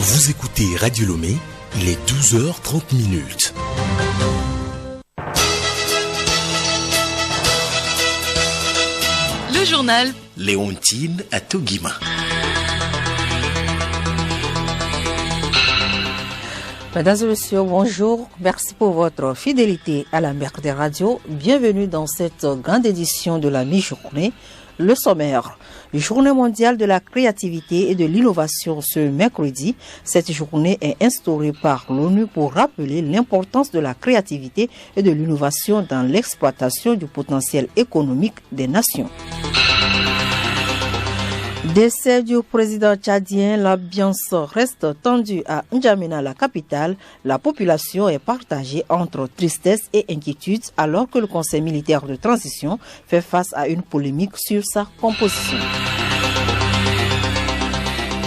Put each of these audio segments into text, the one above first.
Vous écoutez Radio Lomé, il est 12h30. Le journal Léontine Atogima. Mesdames et messieurs, bonjour. Merci pour votre fidélité à la Mercredi des radios. Bienvenue dans cette grande édition de la mi-journée. Le sommaire. Journée mondiale de la créativité et de l'innovation ce mercredi. Cette journée est instaurée par l'ONU pour rappeler l'importance de la créativité et de l'innovation dans l'exploitation du potentiel économique des nations. Décès du président tchadien, l'ambiance reste tendue à N'Djamena, la capitale. La population est partagée entre tristesse et inquiétude alors que le Conseil militaire de transition fait face à une polémique sur sa composition.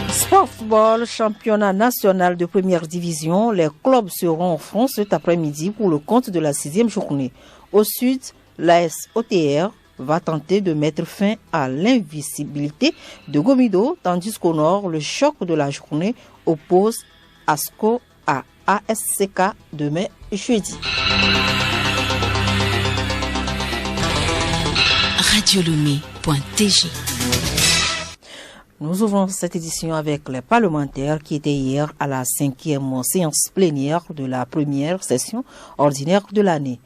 Sportball, championnat national de première division, les clubs seront en France cet après-midi pour le compte de la 6e journée. Au sud, l'AS OTR va tenter de mettre fin à l'invisibilité de Gomido, tandis qu'au nord, le choc de la journée oppose ASCO à ASCK demain jeudi. radiolomé.tg. Nous ouvrons cette édition avec les parlementaires qui étaient hier à la 5e séance plénière de la première session ordinaire de l'année.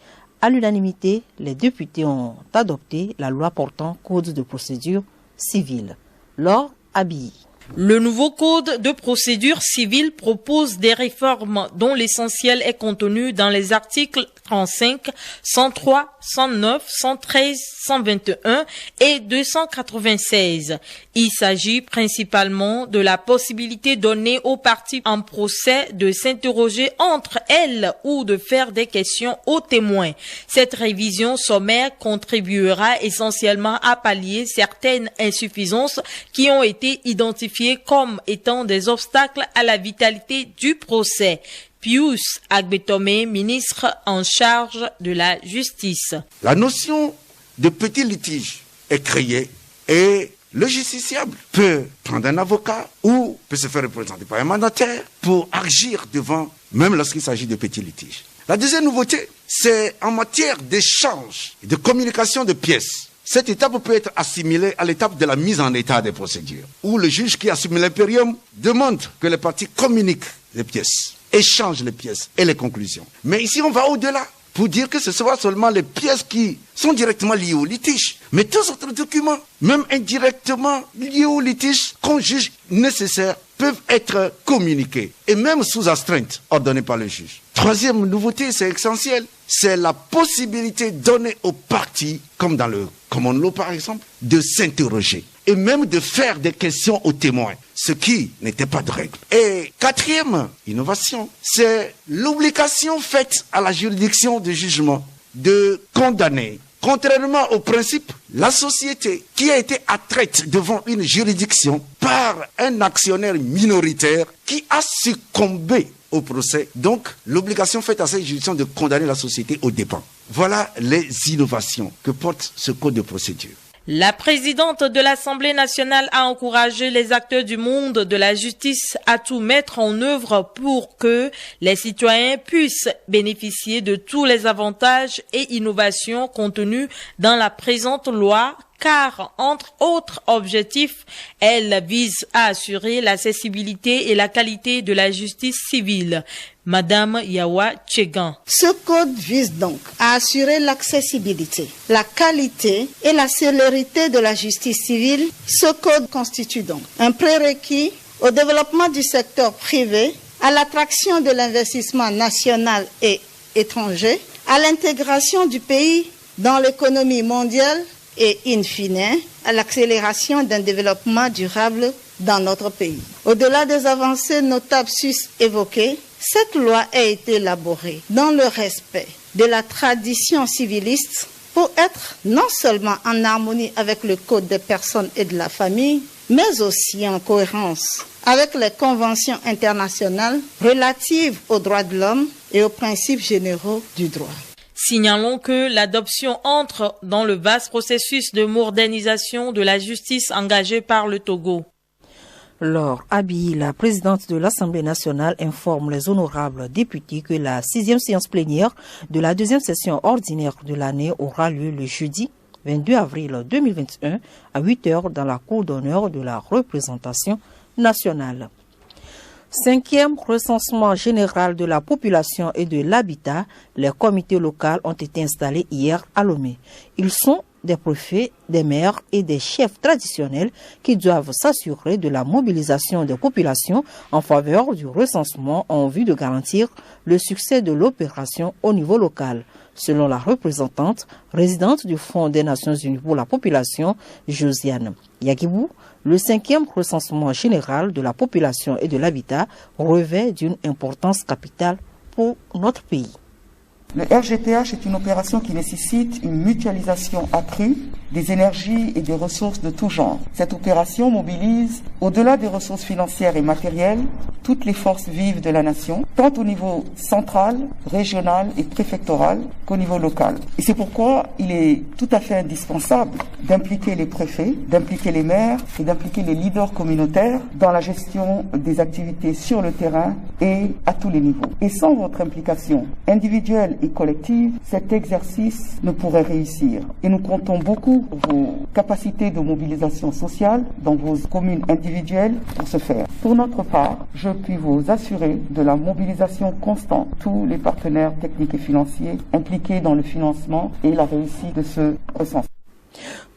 À l'unanimité, les députés ont adopté la loi portant code de procédure civile. Laure Abilly. Le nouveau code de procédure civile propose des réformes dont l'essentiel est contenu dans les articles 35, 103, 109, 113, 121 et 296. Il s'agit principalement de la possibilité donnée aux parties en procès de s'interroger entre elles ou de faire des questions aux témoins. Cette révision sommaire contribuera essentiellement à pallier certaines insuffisances qui ont été identifiées comme étant des obstacles à la vitalité du procès. Pius Agbetome, ministre en charge de la justice. La notion de petit litige est créée et le justiciable peut prendre un avocat ou peut se faire représenter par un mandataire pour agir devant, même lorsqu'il s'agit de petits litiges. La deuxième nouveauté, c'est en matière d'échange et de communication de pièces. Cette étape peut être assimilée à l'étape de la mise en état des procédures, où le juge qui assume l'impérium demande que les parties communiquent les pièces, échangent les pièces et les conclusions. Mais ici, on va au-delà pour dire que ce sera seulement les pièces qui sont directement liées au litige. Mais tous autres documents, même indirectement liés au litige, qu'on juge nécessaires, peuvent être communiqués et même sous astreinte ordonnée par le juge. Troisième nouveauté, c'est essentiel, c'est la possibilité donnée aux parties, comme dans le common law par exemple, de s'interroger et même de faire des questions aux témoins, ce qui n'était pas de règle. Et quatrième innovation, c'est l'obligation faite à la juridiction de jugement de condamner. Contrairement au principe, la société qui a été attraite devant une juridiction par un actionnaire minoritaire qui a succombé au procès, donc l'obligation faite à cette juridiction de condamner la société aux dépens. Voilà les innovations que porte ce code de procédure. La présidente de l'Assemblée nationale a encouragé les acteurs du monde de la justice à tout mettre en œuvre pour que les citoyens puissent bénéficier de tous les avantages et innovations contenus dans la présente loi, car, entre autres objectifs, elle vise à assurer l'accessibilité et la qualité de la justice civile. Madame Yawa Tchegan. Ce code vise donc à assurer l'accessibilité, la qualité et la célérité de la justice civile. Ce code constitue donc un prérequis au développement du secteur privé, à l'attraction de l'investissement national et étranger, à l'intégration du pays dans l'économie mondiale et, in fine, à l'accélération d'un développement durable dans notre pays. Au-delà des avancées notables sus-évoquées, cette loi a été élaborée dans le respect de la tradition civiliste pour être non seulement en harmonie avec le Code des personnes et de la famille, mais aussi en cohérence avec les conventions internationales relatives aux droits de l'homme et aux principes généraux du droit. Signalons que l'adoption entre dans le vaste processus de modernisation de la justice engagé par le Togo. Laure Abi, la présidente de l'Assemblée nationale, informe les honorables députés que la 6e séance plénière de la 2e session ordinaire de l'année aura lieu le jeudi 22 avril 2021 à 8 heures dans la cour d'honneur de la représentation nationale. 5e recensement général de la population et de l'habitat, les comités locaux ont été installés hier à Lomé. Ils sont des préfets, des maires et des chefs traditionnels qui doivent s'assurer de la mobilisation des populations en faveur du recensement en vue de garantir le succès de l'opération au niveau local. Selon la représentante résidente du Fonds des Nations Unies pour la population, Josiane Yagibou, le 5e recensement général de la population et de l'habitat revêt d'une importance capitale pour notre pays. Le RGPH est une opération qui nécessite une mutualisation accrue des énergies et des ressources de tout genre. Cette opération mobilise, au-delà des ressources financières et matérielles, toutes les forces vives de la nation, tant au niveau central, régional et préfectoral qu'au niveau local. Et c'est pourquoi il est tout à fait indispensable d'impliquer les préfets, d'impliquer les maires et d'impliquer les leaders communautaires dans la gestion des activités sur le terrain et à tous les niveaux. Et sans votre implication individuelle et collective, cet exercice ne pourrait réussir. Et nous comptons beaucoup sur vos capacités de mobilisation sociale dans vos communes individuelles pour ce faire. Pour notre part, je puis vous assurer de la mobilisation constante de tous les partenaires techniques et financiers impliqués dans le financement et la réussite de ce recensement.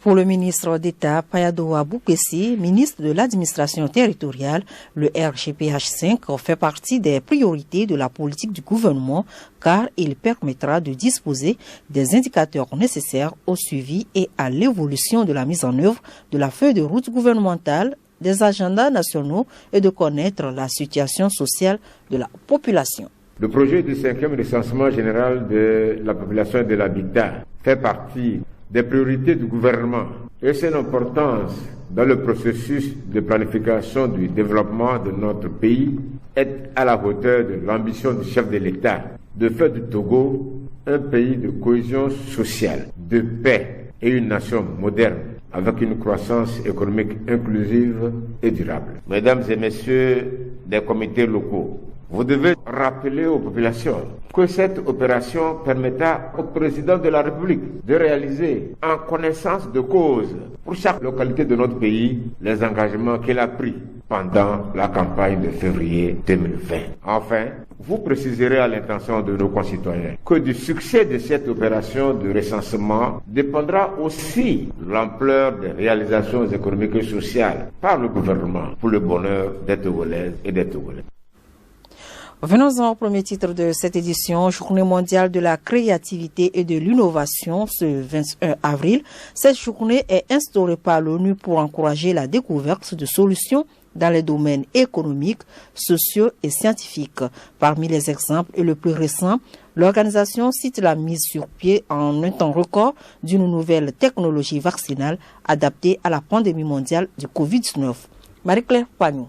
Pour le ministre d'État Payadoa Boukessi, ministre de l'administration territoriale, le RGPH5 fait partie des priorités de la politique du gouvernement car il permettra de disposer des indicateurs nécessaires au suivi et à l'évolution de la mise en œuvre de la feuille de route gouvernementale, des agendas nationaux et de connaître la situation sociale de la population. Le projet du 5e recensement général de la population et de l'habitat fait partie des priorités du gouvernement et son importance dans le processus de planification du développement de notre pays est à la hauteur de l'ambition du chef de l'État de faire du Togo un pays de cohésion sociale, de paix et une nation moderne avec une croissance économique inclusive et durable. Mesdames et messieurs des comités locaux, vous devez rappeler aux populations que cette opération permettra au président de la République de réaliser en connaissance de cause pour chaque localité de notre pays les engagements qu'il a pris pendant la campagne de février 2020. Enfin, vous préciserez à l'intention de nos concitoyens que du succès de cette opération de recensement dépendra aussi l'ampleur des réalisations économiques et sociales par le gouvernement pour le bonheur des Togolaises et des Togolais. Venons-en au premier titre de cette édition, Journée mondiale de la créativité et de l'innovation, ce 21 avril. Cette journée est instaurée par l'ONU pour encourager la découverte de solutions dans les domaines économiques, sociaux et scientifiques. Parmi les exemples et le plus récent, l'organisation cite la mise sur pied en un temps record d'une nouvelle technologie vaccinale adaptée à la pandémie mondiale du Covid-19. Marie-Claire Pagnon.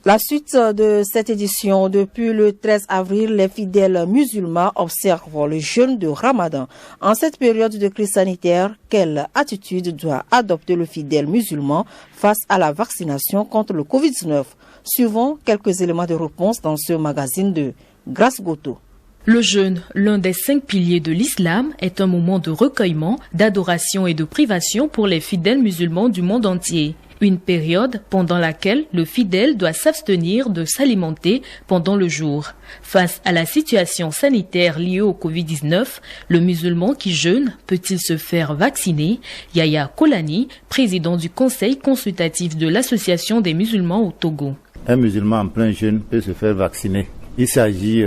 La suite de cette édition, depuis le 13 avril, les fidèles musulmans observent le jeûne de Ramadan. En cette période de crise sanitaire, quelle attitude doit adopter le fidèle musulman face à la vaccination contre le Covid-19? Suivons quelques éléments de réponse dans ce magazine de Grace Goto. Le jeûne, l'un des 5 piliers de l'islam, est un moment de recueillement, d'adoration et de privation pour les fidèles musulmans du monde entier. Une période pendant laquelle le fidèle doit s'abstenir de s'alimenter pendant le jour. Face à la situation sanitaire liée au Covid-19, le musulman qui jeûne peut-il se faire vacciner? Yaya Kolani, président du conseil consultatif de l'association des musulmans au Togo. Un musulman en plein jeûne peut se faire vacciner. Il s'agit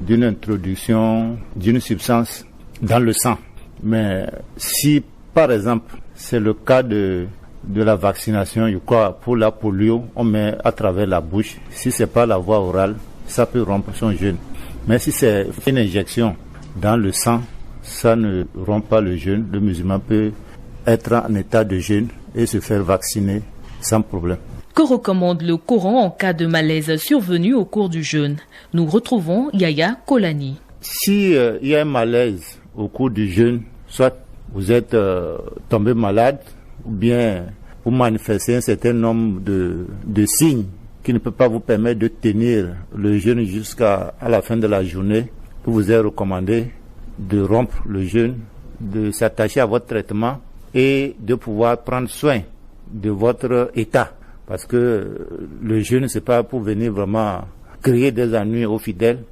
d'une introduction d'une substance dans le sang. Mais si, par exemple, c'est le cas de la vaccination, je crois, pour la polio, on met à travers la bouche. Si c'est pas la voie orale, ça peut rompre son jeûne. Mais si c'est une injection dans le sang, ça ne rompt pas le jeûne. Le musulman peut être en état de jeûne et se faire vacciner sans problème. Que recommande le Coran en cas de malaise survenu au cours du jeûne? Nous retrouvons Yaya Kolani. Si il y a un malaise au cours du jeûne, soit vous êtes tombé malade, ou bien vous manifestez un certain nombre de signes qui ne peut pas vous permettre de tenir le jeûne jusqu'à la fin de la journée, il vous est recommandé de rompre le jeûne, de s'attacher à votre traitement et de pouvoir prendre soin de votre état. Parce que le jeûne, c'est pas pour venir vraiment créer des ennuis aux fidèles,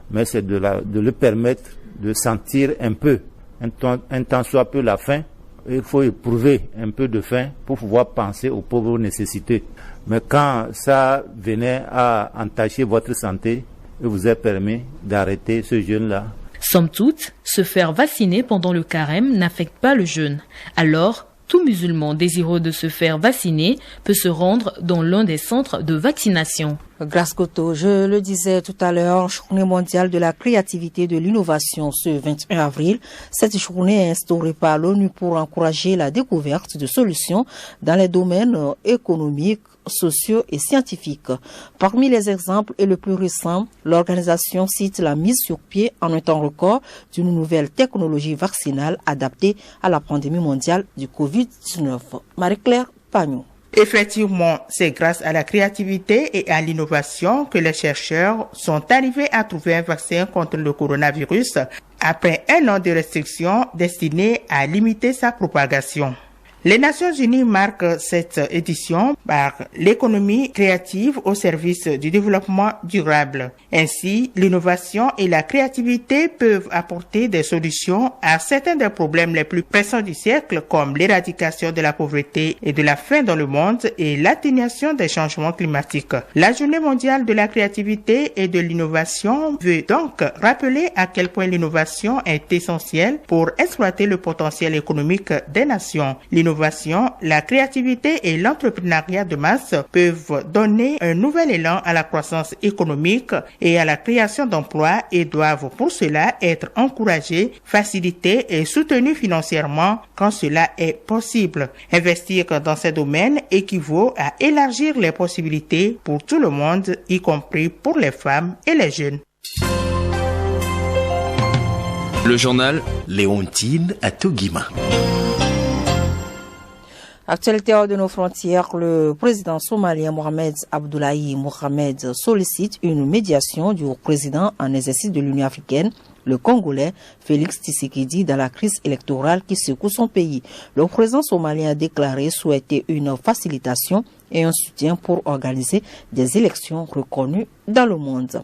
mais c'est de le permettre de sentir un peu, un temps soit peu la faim. Il faut éprouver un peu de faim pour pouvoir penser aux pauvres nécessités. Mais quand ça venait à entacher votre santé, il vous est permis d'arrêter ce jeûne-là. Somme toute, se faire vacciner pendant le carême n'affecte pas le jeûne. Alors, tout musulman désireux de se faire vacciner peut se rendre dans l'un des centres de vaccination. Grâce Koto, je le disais tout à l'heure, journée mondiale de la créativité et de l'innovation ce 21 avril. Cette journée est instaurée par l'ONU pour encourager la découverte de solutions dans les domaines économiques, sociaux et scientifiques. Parmi les exemples et le plus récent, l'organisation cite la mise sur pied en un temps record d'une nouvelle technologie vaccinale adaptée à la pandémie mondiale du Covid-19. Marie-Claire Pagnon. Effectivement, c'est grâce à la créativité et à l'innovation que les chercheurs sont arrivés à trouver un vaccin contre le coronavirus après un an de restrictions destinées à limiter sa propagation. Les Nations Unies marquent cette édition par l'économie créative au service du développement durable. Ainsi, l'innovation et la créativité peuvent apporter des solutions à certains des problèmes les plus pressants du siècle, comme l'éradication de la pauvreté et de la faim dans le monde et l'atténuation des changements climatiques. La Journée mondiale de la créativité et de l'innovation veut donc rappeler à quel point l'innovation est essentielle pour exploiter le potentiel économique des nations. L'innovation, la créativité et l'entrepreneuriat de masse peuvent donner un nouvel élan à la croissance économique et à la création d'emplois et doivent pour cela être encouragés, facilités et soutenus financièrement quand cela est possible. Investir dans ces domaines équivaut à élargir les possibilités pour tout le monde, y compris pour les femmes et les jeunes. Le journal Léontine Atoguima. Actualité hors de nos frontières, le président somalien Mohamed Abdullahi Mohamed sollicite une médiation du président en exercice de l'Union africaine, le Congolais Félix Tshisekedi, dans la crise électorale qui secoue son pays. Le président somalien a déclaré souhaiter une facilitation et un soutien pour organiser des élections reconnues dans le monde.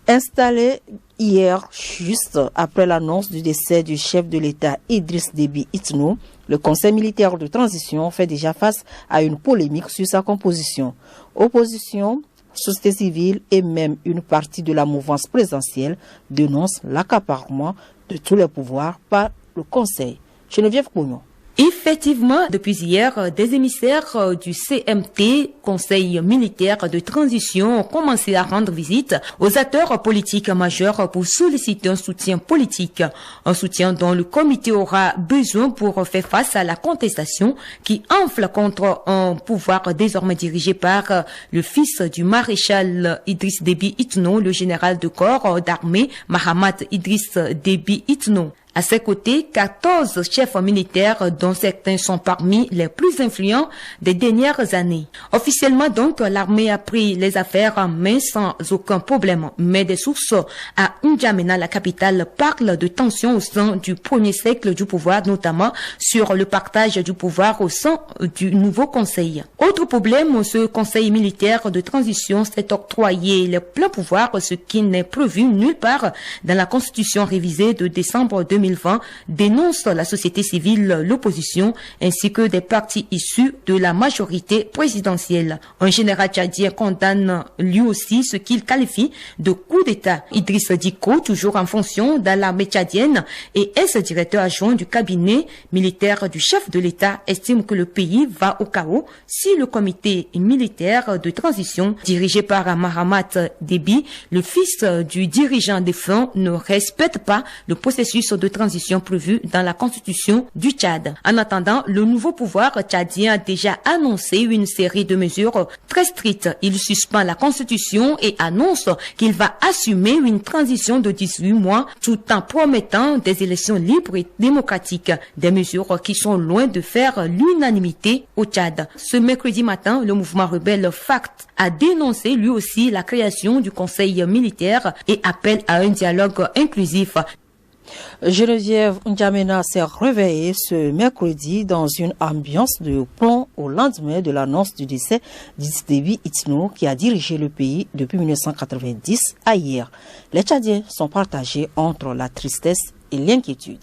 Installé hier, juste après l'annonce du décès du chef de l'État Idriss Déby Itno, le Conseil militaire de transition fait déjà face à une polémique sur sa composition. Opposition, société civile et même une partie de la mouvance présidentielle dénoncent l'accaparement de tous les pouvoirs par le Conseil. Geneviève Cognon. Effectivement, depuis hier, des émissaires du CMT, Conseil militaire de transition, ont commencé à rendre visite aux acteurs politiques majeurs pour solliciter un soutien politique. Un soutien dont le comité aura besoin pour faire face à la contestation qui enfle contre un pouvoir désormais dirigé par le fils du maréchal Idriss Déby Itno, le général de corps d'armée Mahamat Idriss Déby Itno. À ses côtés, 14 chefs militaires dont certains sont parmi les plus influents des dernières années. Officiellement donc, l'armée a pris les affaires en main sans aucun problème. Mais des sources à N'Djamena, la capitale, parlent de tensions au sein du premier cercle du pouvoir, notamment sur le partage du pouvoir au sein du nouveau conseil. Autre problème, ce conseil militaire de transition s'est octroyé les pleins pouvoirs, ce qui n'est prévu nulle part dans la constitution révisée de décembre 2020, dénonce la société civile, l'opposition, ainsi que des partis issus de la majorité présidentielle. Un général tchadien condamne lui aussi ce qu'il qualifie de coup d'État. Idriss Diko, toujours en fonction dans l'armée tchadienne et ex-directeur adjoint du cabinet militaire du chef de l'État, estime que le pays va au chaos si le comité militaire de transition dirigé par Mahamat Déby, le fils du dirigeant défunt, ne respecte pas le processus de transition prévue dans la constitution du Tchad. En attendant, le nouveau pouvoir tchadien a déjà annoncé une série de mesures très strictes. Il suspend la constitution et annonce qu'il va assumer une transition de 18 mois tout en promettant des élections libres et démocratiques. Des mesures qui sont loin de faire l'unanimité au Tchad. Ce mercredi matin, le mouvement rebelle FACT a dénoncé lui aussi la création du conseil militaire et appelle à un dialogue inclusif. Geneviève N'Djamena s'est réveillée ce mercredi dans une ambiance de plomb au lendemain de l'annonce du décès d'Idriss Déby Itno qui a dirigé le pays depuis 1990 à hier. Les Tchadiens sont partagés entre la tristesse et l'inquiétude.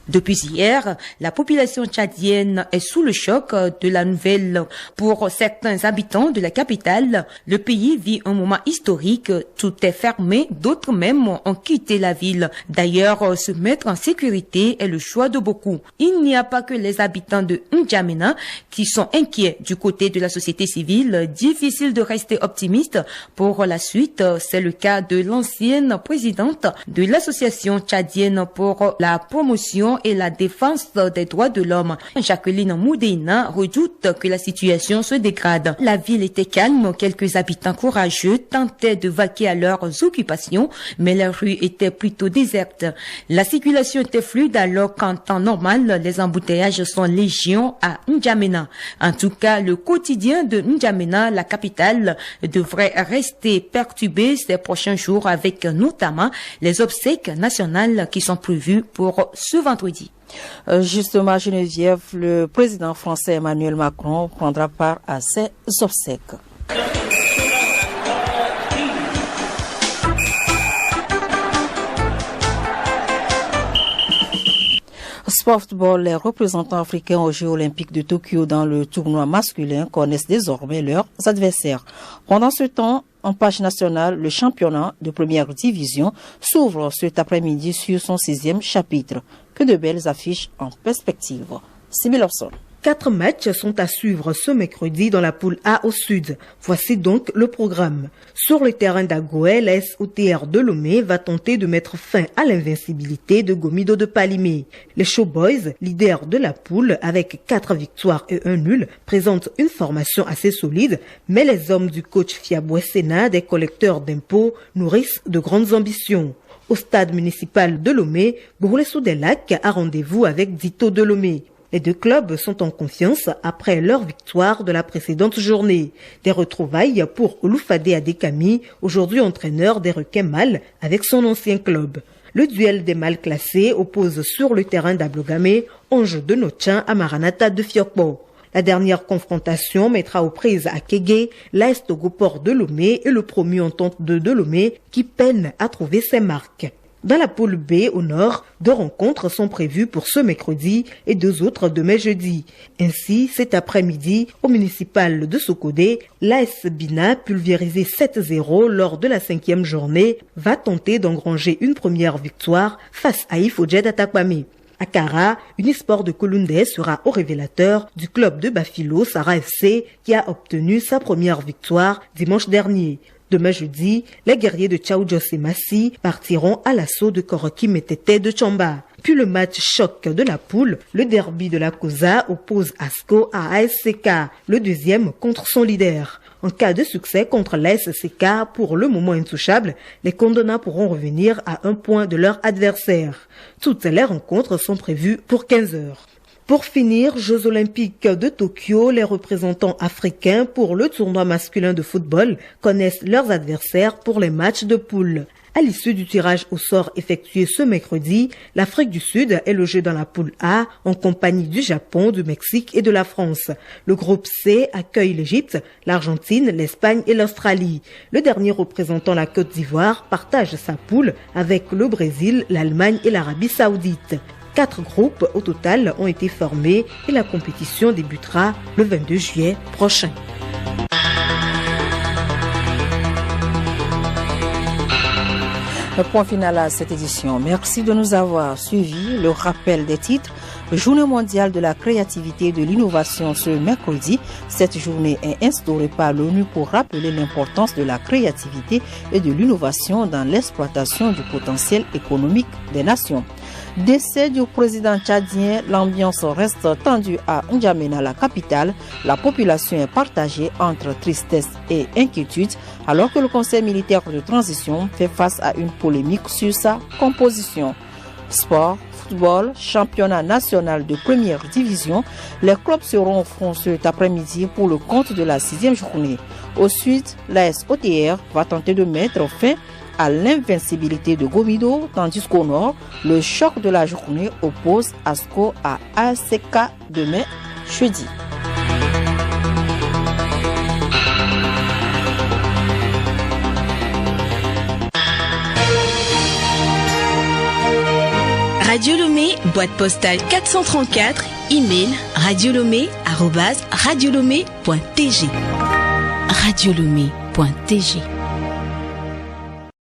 Depuis hier, la population tchadienne est sous le choc de la nouvelle. Pour certains habitants de la capitale, le pays vit un moment historique. Tout est fermé, d'autres même ont quitté la ville. D'ailleurs, se mettre en sécurité est le choix de beaucoup. Il n'y a pas que les habitants de N'Djamena qui sont inquiets du côté de la société civile. Difficile de rester optimiste pour la suite. C'est le cas de l'ancienne présidente de l'association tchadienne pour la promotion et la défense des droits de l'homme. Jacqueline Moudéina redoute que la situation se dégrade. La ville était calme, quelques habitants courageux tentaient de vaquer à leurs occupations, mais la rue était plutôt déserte. La circulation était fluide alors qu'en temps normal, les embouteillages sont légion à N'Djamena. En tout cas, le quotidien de N'Djamena, la capitale, devrait rester perturbé ces prochains jours avec notamment les obsèques nationales qui sont prévues pour ce vendredi. Justement, Geneviève, le président français Emmanuel Macron prendra part à ces obsèques. Softball, les représentants africains aux Jeux Olympiques de Tokyo dans le tournoi masculin connaissent désormais leurs adversaires. Pendant ce temps, en page nationale, le championnat de première division s'ouvre cet après-midi sur son 6e chapitre. Que de belles affiches en perspective. Simi Lawson. 4 matchs sont à suivre ce mercredi dans la poule A au sud. Voici donc le programme. Sur le terrain d'Agoé, la SOTR de Lomé va tenter de mettre fin à l'invincibilité de Gomido de Palimé. Les Showboys, leaders de la poule avec 4 victoires et 1 nul, présentent une formation assez solide, mais les hommes du coach Fiaboué Sena, des collecteurs d'impôts, nourrissent de grandes ambitions. Au stade municipal de Lomé, Bourlé-sous-des-Lacs a rendez-vous avec Dito de Lomé. Les deux clubs sont en confiance après leur victoire de la précédente journée. Des retrouvailles pour Oloufadé Adekami, aujourd'hui entraîneur des Requins Mâles avec son ancien club. Le duel des mâles classés oppose sur le terrain d'Ablogame Ange de Notchin à Maranatha de Fiokpo. La dernière confrontation mettra aux prises à Kégué, l'AS Togoport de Lomé et le promu Entente de Lomé qui peine à trouver ses marques. Dans la poule B au nord, 2 rencontres sont prévues pour ce mercredi et 2 autres demain jeudi. Ainsi, cet après-midi, au municipal de Sokodé, l'AS Bina, pulvérisé 7-0 lors de la 5e journée, va tenter d'engranger une première victoire face à Ifodjed Atakwame. À Kara, Unisport de Kolundé sera au révélateur du club de Bafilo, Sarah FC, qui a obtenu sa première victoire dimanche dernier. Demain jeudi, les guerriers de Tchaoudjos et Massi partiront à l'assaut de Koroki Metete de Tchamba. Puis le match choc de la poule, le derby de la Koza oppose Asko à ASCK, le deuxième contre son leader. En cas de succès contre l'ASCK, pour le moment intouchable, les Kondona pourront revenir à 1 point de leur adversaire. Toutes les rencontres sont prévues pour 15 heures. Pour finir, Jeux Olympiques de Tokyo, les représentants africains pour le tournoi masculin de football connaissent leurs adversaires pour les matchs de poule. À l'issue du tirage au sort effectué ce mercredi, l'Afrique du Sud est logée dans la poule A en compagnie du Japon, du Mexique et de la France. Le groupe C accueille l'Égypte, l'Argentine, l'Espagne et l'Australie. Le dernier représentant la Côte d'Ivoire partage sa poule avec le Brésil, l'Allemagne et l'Arabie Saoudite. 4 groupes au total ont été formés et la compétition débutera le 22 juillet prochain. Le point final à cette édition. Merci de nous avoir suivis. Le rappel des titres. Journée mondiale de la créativité et de l'innovation ce mercredi. Cette journée est instaurée par l'ONU pour rappeler l'importance de la créativité et de l'innovation dans l'exploitation du potentiel économique des nations. Décès du président tchadien, l'ambiance reste tendue à N'Djamena, la capitale. La population est partagée entre tristesse et inquiétude, alors que le Conseil militaire de transition fait face à une polémique sur sa composition. Sport, football, championnat national de première division, les clubs seront au front cet après-midi pour le compte de la 6e journée. Au sud, l'AS OTR va tenter de mettre fin à l'invincibilité de Gomido, tandis qu'au nord, le choc de la journée oppose ASCO à ACK demain jeudi. Radio Lomé, boîte postale 434, email radiolomé@radiolomé.tg. radiolomé.tg